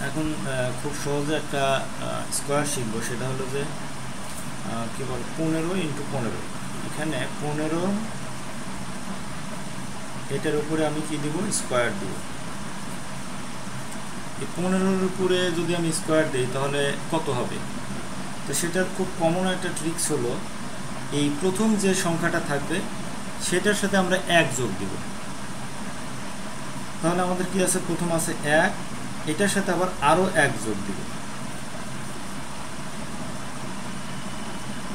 এখন খুব সহজে একটা স্কোয়ার শিখবো, সেটা হলো যে কি বল 15 ইন্টু 15। এখানে 15 এটার উপরে আমি কি দিব, স্কোয়ার দিব। এই 15-র উপরে যদি আমি স্কোয়ার দিই তাহলে কত হবে? তো সেটার খুব কমন একটা ট্রিক্স হলো, এই প্রথম যে সংখ্যাটা থাকবে সেটার সাথে আমরা 1 যোগ দিব। তাহলে আমাদের কি আছে, প্রথম আছে 1, এটার সাথে আবার আরো 1 যোগ দিব।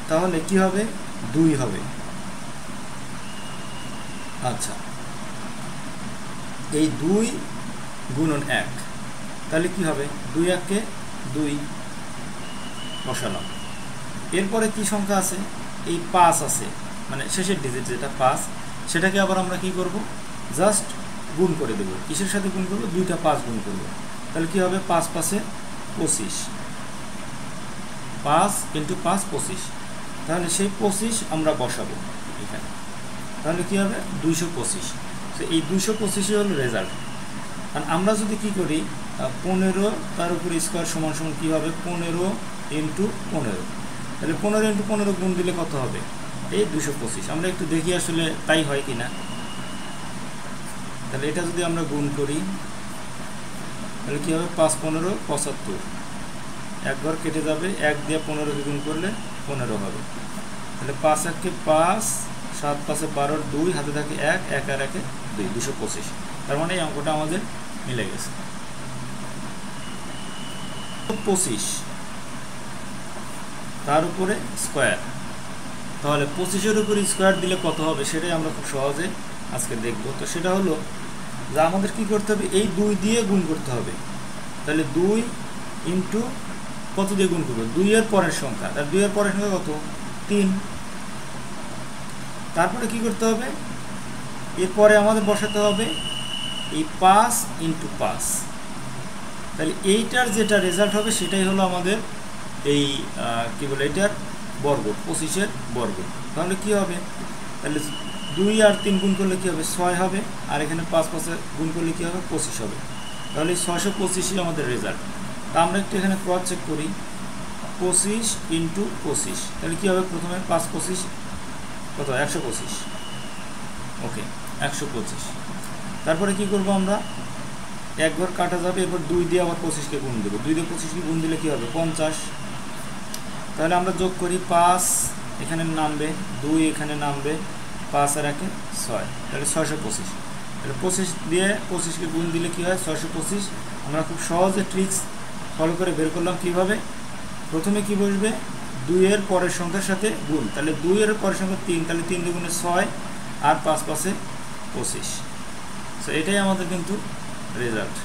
তাহলে কি হবে, 2 হবে। আচ্ছা, এই 2 গুণন 1, তাহলে কি হবে, 2 1 কে 2 বসালাম। এরপরে কি সংখ্যা আছে, এই 5 আছে, মানে শেষের ডিজিট যেটা 5, সেটাকে আবার আমরা কি করব, জাস্ট গুণ করে দেব। কিসের সাথে গুণ করব, 2টা 5 গুণ করব। তাহলে কি হবে, 5 5 এ 25, 5 ইন্টু 5 25। তাহলে সেই 25 আমরা বসাবো এখানে। তাহলে কি হবে, 225। তো এই 225ই হলো রেজাল্ট। আর আমরা যদি কি করি, 15 তার উপরে স্কোয়ার সমান সমান কী হবে, 15 ইন্টু 15। তাহলে 15 ইন্টু 15 গুণ দিলে কত হবে, এই 225। আমরা একটু দেখি আসলে তাই হয় কি না। তাহলে এটা যদি আমরা গুণ করি তাহলে কী হবে, 5 15 75, এক ঘর কেটে যাবে, 1 দিয়ে 15কে গুণ করলে 15 হবে। তাহলে 5 1 কে 5, 7 5 12, 2 হাতে থাকে 1, 1 আর 1 2, 225। তার মানে এই অঙ্কটা আমাদের মিলে গেছে। 25 তার উপরে স্কোয়ার, তাহলে 25-এর উপরে স্কোয়ার দিলে কত হবে সেটাই আমরা খুব সহজে আজকে দেখব। তো সেটা হলো যে আমাদের কি করতে হবে, এই 2 দিয়ে গুণ করতে হবে। তাহলে 2 ইন্টু কত দিয়ে গুণ করবো, 2 এর পরের সংখ্যা। তার 2 এর পরের সংখ্যা কত, 3। তারপরে কি করতে হবে, এরপরে আমাদের বসাতে হবে এই 5 ইন্টু 5। তাহলে এইটার যেটা রেজাল্ট হবে সেটাই হলো আমাদের এই কি বলে, এটার বর্গ, 25-এর বর্গ। তাহলে কি হবে, তাহলে 2 আর 3 গুণ করলে কি হবে, 6 হবে। আর এখানে 5 5 গুণ করলে কি হবে, 25 হবে। তাহলে 625ই আমাদের রেজাল্ট। তা আমরা একটু এখানে ক্রস চেক করি, 25 ইন্টু 25। তাহলে কী হবে, প্রথমে 5 25 কত, 125। ওকে, 125। তারপরে কি করব, আমরা এক ঘর কাটা যাবে, এরপর 2 দিয়ে আবার 25কে গুণ দেবো। 2 দিয়ে 25কে গুণ দিলে কী হবে, 50। তাহলে আমরা যোগ করি, 5 এখানে নামবে, 2 এখানে নামবে, 5 আর 1 6, তাহলে 625। তাহলে 25 দিয়ে 25কে গুণ দিলে কী হয়, 625। আমরা খুব সহজে ট্রিক্স ফলো করে বের করলাম কীভাবে। প্রথমে কি বসবে, 2 এর পরের সংখ্যার সাথে গুণ। তাহলে 2 এর পরের সংখ্যা 3, তাহলে 3 দিয়ে গুণে 6 আর 5 5 25। সো এটাই আমাদের কিন্তু রেজাল্ট।